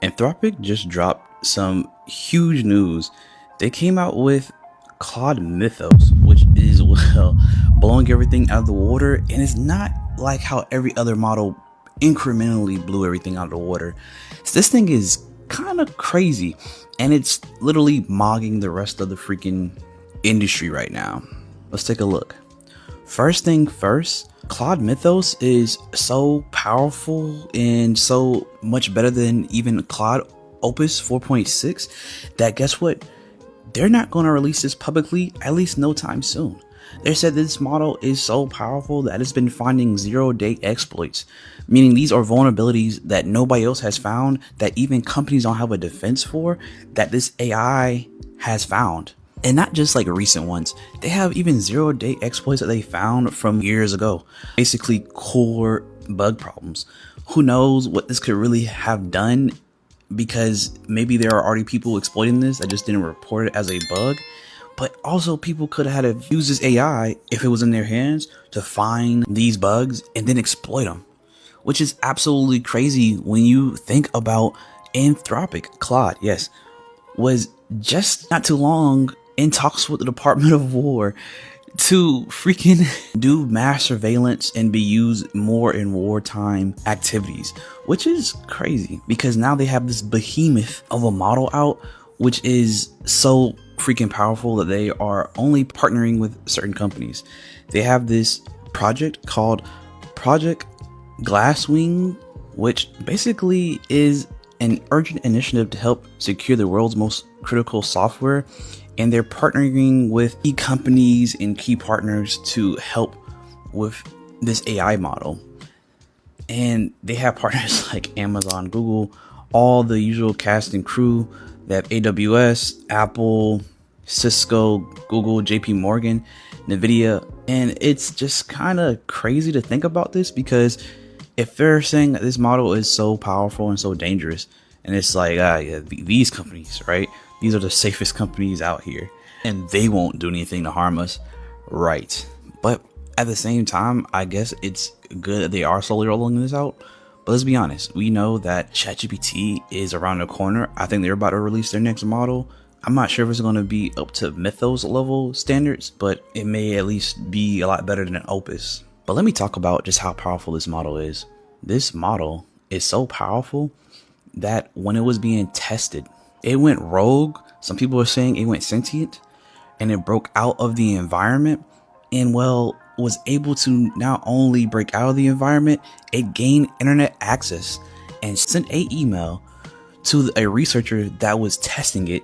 Anthropic just dropped some huge news. They came out with Claude Mythos, which is, well, blowing everything out of the water, and it's not like how every other model incrementally blew everything out of the water. So this thing is kind of crazy, and it's literally mogging the rest of the freaking industry right now. Let's take a look. First thing first, Claude Mythos is so powerful and so much better than even Claude Opus 4.6 that guess what? They're not going to release this publicly, at least no time soon. They said this model is so powerful that it's been finding 0-day exploits, meaning these are vulnerabilities that nobody else has found, that even companies don't have a defense for, that this AI has found. And not just like recent ones, they have even 0-day exploits that they found from years ago. Basically core bug problems. Who knows what this could really have done, because maybe there are already people exploiting this that just didn't report it as a bug. But also people could have used this AI if it was in their hands to find these bugs and then exploit them, which is absolutely crazy when you think about Anthropic. Claude, yes, was just not too long in talks with the Department of War to freaking do mass surveillance and be used more in wartime activities, which is crazy because now they have this behemoth of a model out, which is so freaking powerful that they are only partnering with certain companies. They have this project called Project Glasswing, which basically is an urgent initiative to help secure the world's most critical software, and they're partnering with key companies and key partners to help with this AI model. And they have partners like Amazon, Google, all the usual cast and crew. They have AWS, Apple, Cisco, Google, JP Morgan, Nvidia. And it's just kind of crazy to think about this, because if they're saying that this model is so powerful and so dangerous, and it's like, yeah, these companies, right? These are the safest companies out here, and they won't do anything to harm us, right? But at the same time, I guess it's good that they are slowly rolling this out. But let's be honest, we know that ChatGPT is around the corner. I think they're about to release their next model. I'm not sure if it's going to be up to Mythos level standards, but it may at least be a lot better than an Opus. But let me talk about just how powerful this model is. This model is so powerful that when it was being tested, it went rogue. Some people are saying it went sentient, and it broke out of the environment, and well, was able to not only break out of the environment, it gained internet access and sent an email to a researcher that was testing it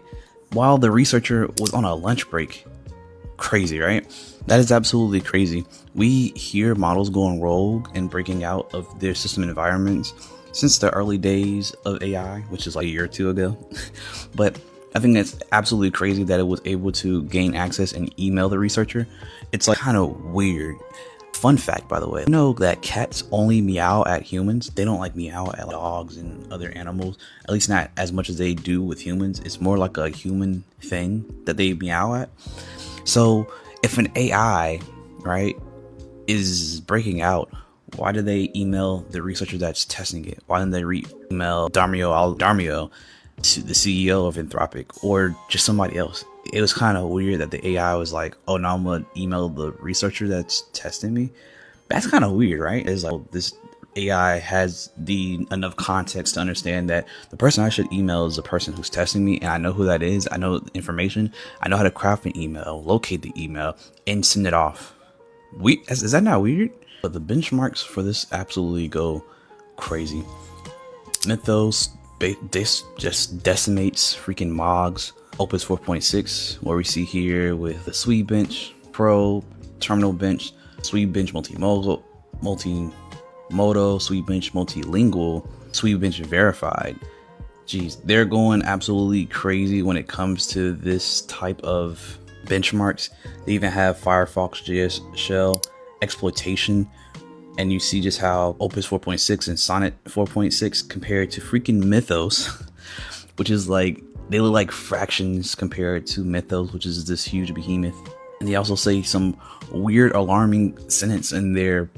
while the researcher was on a lunch break. Crazy, right? That is absolutely crazy. We hear models going rogue and breaking out of their system environments since the early days of AI, which is like a year or two ago. But I think that's absolutely crazy that it was able to gain access and email the researcher. It's like kind of weird. Fun fact, by the way, you know that cats only meow at humans. They don't like meow at dogs and other animals, at least not as much as they do with humans. It's more like a human thing that they meow at. So if an AI, right, is breaking out, why did they email the researcher that's testing it? Why didn't they email Darmio, to the CEO of Anthropic, or just somebody else? It was kind of weird that the AI was like, oh, now I'm gonna email the researcher that's testing me. That's kind of weird, right? It's like, oh, this AI has enough context to understand that the person I should email is the person who's testing me, and I know who that is. I know the information. I know how to craft an email, locate the email, and send it off. Is that not weird? But the benchmarks for this absolutely go crazy. Mythos this just decimates freaking Mogs. Opus 4.6, where we see here with the Sweet Bench Pro, Terminal Bench, Sweet Bench Multimodal, Sweet Bench Multilingual, Sweet Bench Verified. Geez, they're going absolutely crazy when it comes to this type of benchmarks. They even have Firefox JS shell exploitation, and you see just how Opus 4.6 and Sonnet 4.6 compared to freaking Mythos, which is like, they look like fractions compared to Mythos, which is this huge behemoth. And they also say some weird alarming sentence in their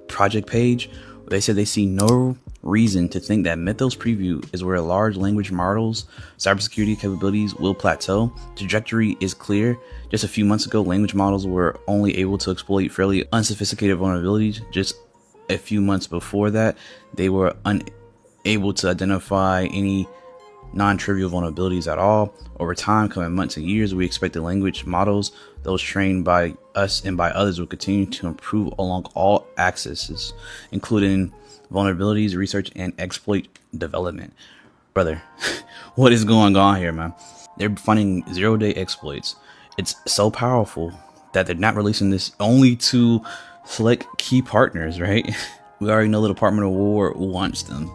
project page where they said they see no reason to think that Mythos Preview is where large language models' cybersecurity capabilities will plateau. The trajectory is clear. Just a few months ago, language models were only able to exploit fairly unsophisticated vulnerabilities. Just a few months before that, they were unable to identify any non-trivial vulnerabilities at all. Over time, coming months and years, we expect the language models, those trained by us and by others, will continue to improve along all axes, including vulnerabilities, research, and exploit development. Brother, what is going on here, man? They're funding zero-day exploits. It's so powerful that they're not releasing this only to select key partners, right? We already know the Department of War wants them.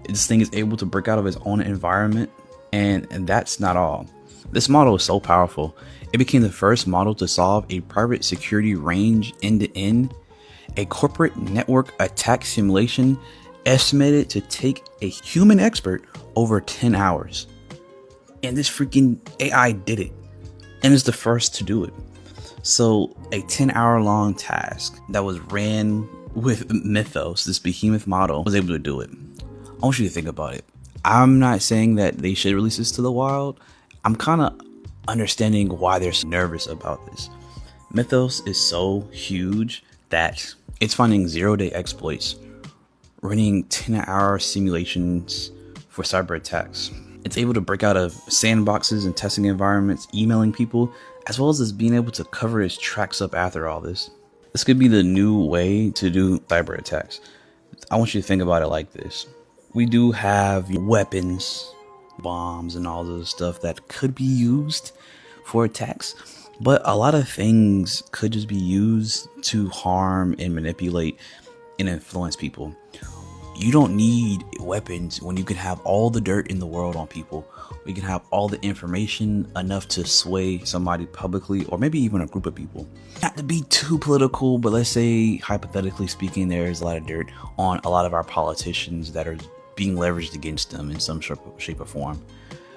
This thing is able to break out of its own environment, and that's not all. This model is so powerful, it became the first model to solve a private security range end-to-end, a corporate network attack simulation estimated to take a human expert over 10 hours. And this freaking AI did it, and is the first to do it. So a 10-hour long task that was ran with Mythos, this behemoth model, was able to do it. I want you to think about it. I'm not saying that they should release this to the wild. I'm kind of understanding why they're so nervous about this. Mythos is so huge that it's finding zero-day exploits, running 10-hour simulations for cyber attacks. It's able to break out of sandboxes and testing environments, emailing people, as well as being able to cover its tracks up after all this. This could be the new way to do cyber attacks. I want you to think about it like this. We do have weapons, bombs, and all this stuff that could be used for attacks, but a lot of things could just be used to harm and manipulate and influence people. You don't need weapons when you can have all the dirt in the world on people. We can have all the information enough to sway somebody publicly, or maybe even a group of people. Not to be too political, but let's say, hypothetically speaking, there's a lot of dirt on a lot of our politicians that are being leveraged against them in some shape or form.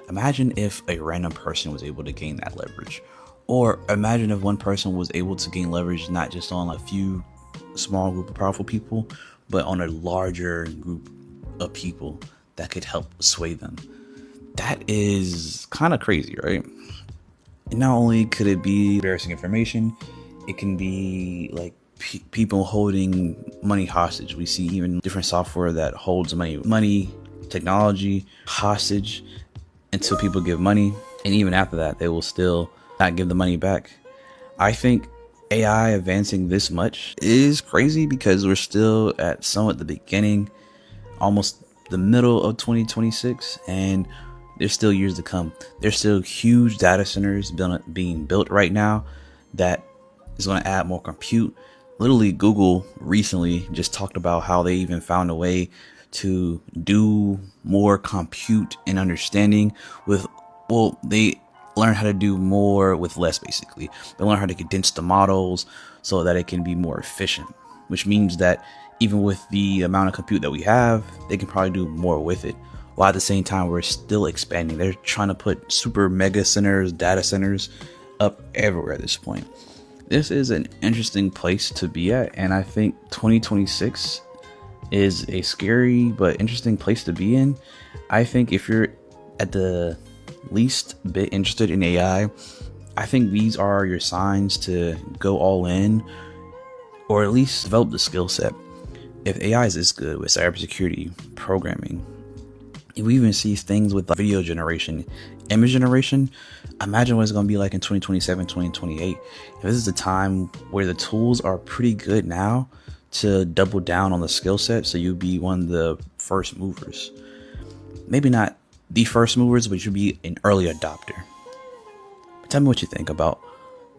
Imagine if a random person was able to gain that leverage. Or imagine if one person was able to gain leverage not just on a few small group of powerful people, but on a larger group of people that could help sway them. That is kind of crazy, right? And not only could it be embarrassing information, it can be like people holding money hostage. We see even different software that holds money, technology hostage until people give money, and even after that, they will still not give the money back. I think AI advancing this much is crazy because we're still at somewhat the beginning, almost the middle of 2026, and there's still years to come. There's still huge data centers being built right now that is going to add more compute. Literally, Google recently just talked about how they even found a way to do more compute and understanding with, well, they learn how to do more with less, basically. They learn how to condense the models so that it can be more efficient, which means that even with the amount of compute that we have, they can probably do more with it. While at the same time, we're still expanding. They're trying to put super mega centers, data centers up everywhere at this point. This is an interesting place to be at, and I think 2026 is a scary but interesting place to be in. I think if you're at the least bit interested in AI, I think these are your signs to go all in, or at least develop the skill set. If AI is this good with cybersecurity, programming, we even see things with video generation, image generation, imagine what it's going to be like in 2027, 2028. If this is the time where the tools are pretty good now to double down on the skill set, so you'll be one of the first movers. Maybe not the first movers, but you'll be an early adopter. But tell me what you think about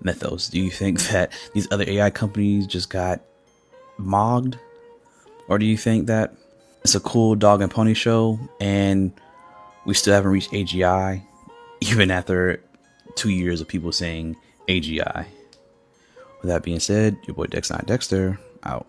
Mythos. Do you think that these other AI companies just got mogged? Or do you think that it's a cool dog and pony show and we still haven't reached AGI, even after 2 years of people saying AGI? With that being said, your boy Dex9 Dexter out.